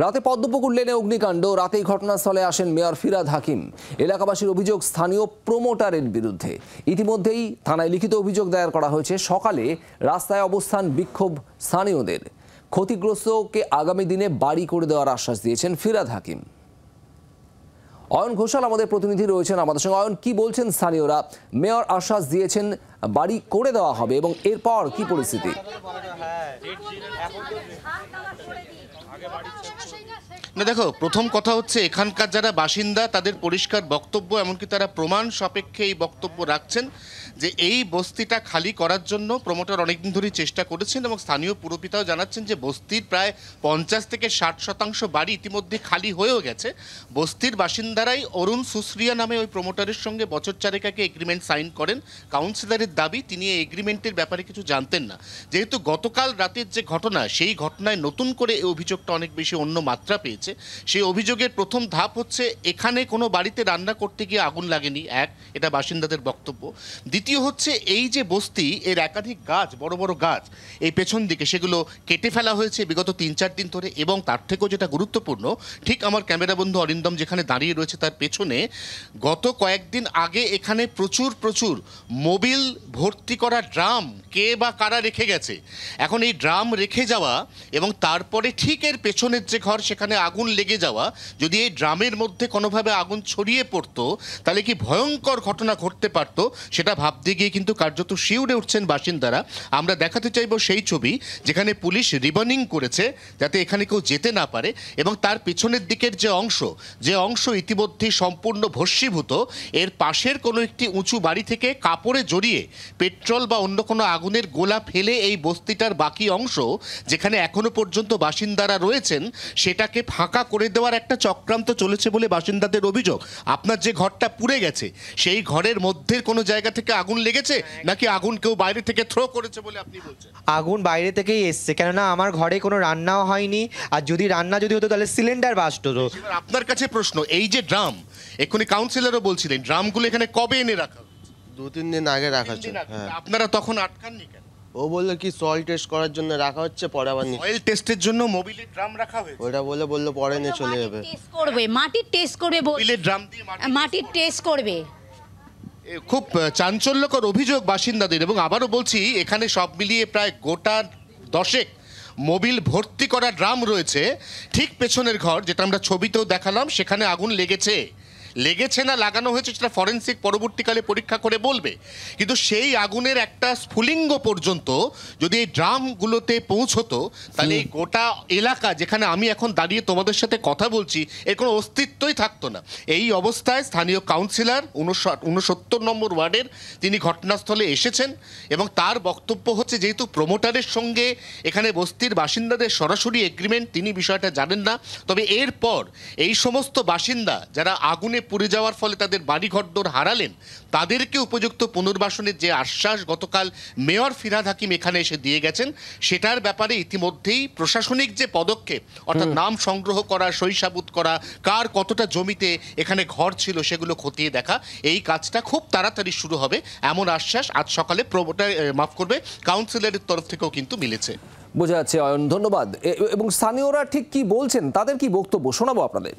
রাতে পদ্মপুকুর লেনে অগ্নিকাণ্ড। রাতেই ঘটনাস্থলে আসেন মেয়র ফিরহাদ হাকিম। এলাকাবাসীর অভিযোগ স্থানীয় প্রমোটারের বিরুদ্ধে। ইতিমধ্যেই থানায় লিখিত অভিযোগ দায়ের করা হয়েছে। সকালে রাস্তায় অবস্থান বিক্ষোভ স্থানীয়দের। ক্ষতিগ্রস্তকে আগামী দিনে বাড়ি করে দেওয়ার আশ্বাস দিয়েছেন ফিরহাদ হাকিম। অয়ন ঘোষাল আমাদের প্রতিনিধি রয়েছেন আমাদের সঙ্গে। অয়ন, কি বলছেন স্থানীয়রা? মেয়র আশ্বাস দিয়েছেন বাড়ি করে দেওয়া হবে, এবং এরপর কি পরিস্থিতি? না দেখো, প্রথম কথা হচ্ছে এখানকার যারা বাসিন্দা তাদের পরিষ্কার বক্তব্য, এমনকি তারা প্রমাণ সাপেক্ষে এই বক্তব্য রাখছেন যে এই বস্তিটা খালি করার জন্য প্রমোটার অনেকদিন ধরেই চেষ্টা করেছেন, এবং স্থানীয় পুরপিতাও জানাচ্ছেন যে বস্তির প্রায় 50 থেকে 60% বাড়ি ইতিমধ্যে খালি হয়েও গেছে। বস্তির বাসিন্দারাই অরুণ সুশ্রিয়া নামে ওই প্রমোটারের সঙ্গে বছর চারেক আগে এগ্রিমেন্ট সাইন করেন। কাউন্সিলরের দাবি তিনি এই এগ্রিমেন্টের ব্যাপারে কিছু জানতেন না। যেহেতু গতকাল রাতের যে ঘটনা, সেই ঘটনায় নতুন করে এই অভিযোগটা অনেক বেশি অন্য মাত্রা পেয়েছে। সেই অভিযোগের প্রথম ধাপ হচ্ছে এখানে কোনো বাড়িতে রান্না করতে গিয়ে আগুন লাগেনি, এটা বাসিন্দাদের বক্তব্য। দ্বিতীয় হচ্ছে এই যে বস্তি, এর একাধিক গাছ, বড় বড় গাছ এই পেছন দিকে, সেগুলো কেটে ফেলা হয়েছে বিগত 3-4 দিন ধরে। এবং তার থেকেও যেটা গুরুত্বপূর্ণ, ঠিক আমার ক্যামেরা বন্ধু অরিন্দম যেখানে দাঁড়িয়ে রয়েছে তার পেছনে গত কয়েকদিন আগে এখানে প্রচুর মোবিল ভর্তি করা ড্রাম কে বা কারা রেখে গেছে। এখন এই ড্রাম রেখে যাওয়া এবং তারপরে ঠিক এর পেছনের যে ঘর সেখানে আগুন লেগে যাওয়া, যদি এই ড্রামের মধ্যে কোনোভাবে আগুন ছড়িয়ে পড়তো তাহলে কি ভয়ঙ্কর ঘটনা ঘটতে পারতো, সেটা ভাবতে গিয়ে কিন্তু কার্যত শিউরে উঠছেন বাসিন্দারা। আমরা দেখাতে চাইব সেই ছবি যেখানে পুলিশ রিবনিং করেছে যাতে এখানে কেউ যেতে না পারে, এবং তার পেছনের দিকের যে অংশ ইতিমধ্যেই সম্পূর্ণ ভস্মীভূত। এর পাশের কোনো একটি উঁচু বাড়ি থেকে কাপড়ে জড়িয়ে পেট্রোল বা অন্য কোনো আগুনের গোলা ফেলে এই বস্তিটার বাকি অংশ, যেখানে এখনো পর্যন্ত বাসিন্দারা রয়েছেন, সেটাকে ফাঁকা করে দেওয়ার একটা চক্রান্ত চলেছে বলে বাসিন্দাদের অভিযোগ। আপনার যে ঘরটা পুড়ে গেছে সেই ঘরের মধ্যে কোনো জায়গা থেকে আগুন লেগেছে, নাকি আগুন কেউ বাইরে থেকে থ্রো করেছে বলে আপনি বলছেন? আগুন বাইরে থেকেই এসছে, কেননা আমার ঘরে কোনো রান্নাও হয়নি। আর যদি রান্না হতো তাহলে সিলিন্ডার বাস্ট হতো। আপনার কাছে প্রশ্ন, এই যে ড্রাম, এক্ষুনি কাউন্সিলরও বলছিলেন ড্রামগুলো এখানে কবে এনে রাখা? 2-3 দিন আগে রাখা হচ্ছে। আপনারা তখন আটকাননি কেন? ও বললো কি সয়েল টেস্ট করার জন্য রাখা হচ্ছে, পরে আবার সয়েল টেস্টের জন্য মোবিলের ড্রাম রাখা হয়েছে। ওটা বললো পরে নিয়ে চলে যাবে। টেস্ট করবে, মাটির টেস্ট করবে, মোবিলের ড্রাম দিয়ে মাটির টেস্ট করবে। খুব চাঞ্চল্যকর অভিযোগ বাসিন্দাদের। এবং আবারও বলছি, এখানে সব মিলিয়ে প্রায় গোটা 10 মোবিল ভর্তি করা ড্রাম রয়েছে। ঠিক পেছনের ঘর, যেটা আমরা ছবিতেও দেখালাম, সেখানে আগুন লেগেছে না লাগানো হয়েছে সেটা ফরেন্সিক পরবর্তীকালে পরীক্ষা করে বলবে। কিন্তু সেই আগুনের একটা স্ফুলিঙ্গ পর্যন্ত যদি এই ড্রামগুলোতে পৌঁছতো, তাহলে এই গোটা এলাকা যেখানে আমি এখন দাঁড়িয়ে তোমাদের সাথে কথা বলছি, এর কোনো অস্তিত্বই থাকতো না। এই অবস্থায় স্থানীয় কাউন্সিলর 69 নম্বর ওয়ার্ডের তিনি ঘটনাস্থলে এসেছেন, এবং তার বক্তব্য হচ্ছে যেহেতু প্রমোটারের সঙ্গে এখানে বস্তির বাসিন্দাদের সরাসরি এগ্রিমেন্ট, তিনি বিষয়টা জানেন না। তবে এরপর এই সমস্ত বাসিন্দা যারা আগুনে পুড়ে যাওয়ার ফলে তাদের বাড়ি ঘরদোর হারালেন, তাদেরকে উপযুক্ত পুনর্বাসনের যে আশ্বাস গতকাল মেয়র ফিরহাদ হাকিম এখানে এসে দিয়ে গেছেন, সেটার ব্যাপারে ইতিমধ্যেই প্রশাসনিক যে পদক্ষেপ, অর্থাৎ নাম সংগ্রহ করা, সইসাবুত করা, কার কতটা জমিতে এখানে ঘর ছিল সেগুলো খতিয়ে দেখা, এই কাজটা খুব তাড়াতাড়ি শুরু হবে, এমন আশ্বাস আজ সকালে কাউন্সিলরের তরফ থেকেও কিন্তু মিলেছে। বোঝা যাচ্ছে। অয়ন, ধন্যবাদ। এবং স্থানীয়রা ঠিক কি বলছেন, তাদের কি বক্তব্য শোনাবো আপনাদের।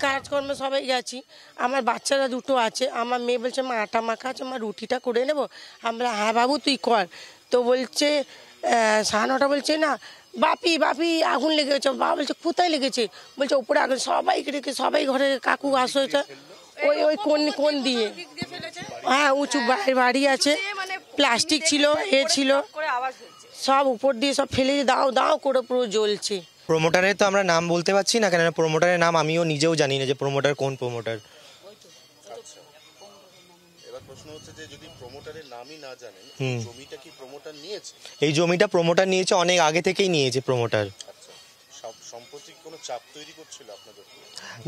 কাজকর্মে সবাই গেছি, আমার বাচ্চারা 2টো আছে। আমার মেয়ে বলছে মা আটা মাখা আছে, মা রুটিটা করে নেবো। আমরা হ্যাঁ বাবু তুই কর। তো বলছে সাহানাটা বলছে না বাপি আগুন লেগেছে। বাবা বলছে কোথায় লেগেছে? বলছে উপরে আগুন। সবাই ঘরে কাকু আসো, এটা ওই কোন দিয়ে, হ্যাঁ উঁচু বাড়ি আছে, প্লাস্টিক ছিল, ছিল, সব উপর দিয়ে সব ফেলে দাও করে পুরো জ্বলছে। প্রমোটারের তো আমরা নাম বলতে পারছি না, কেননা প্রমোটারের নাম আমিও নিজেও জানি না যে প্রমোটার কোন প্রমোটার। এই জমিটা প্রমোটার নিয়েছে, অনেক আগে থেকেই নিয়েছে প্রমোটার।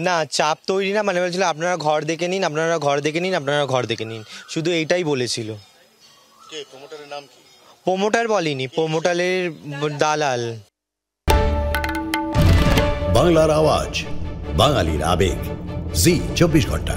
না, চাপ তৈরি না, মানে বলছিল আপনারা ঘর দেখে নিন, শুধু এইটাই বলেছিল। প্রমোটার বলেনি, প্রমোটারের দালাল। বাংলার আওয়াজ, বাঙালির আবেগ, জি 24 ঘন্টা।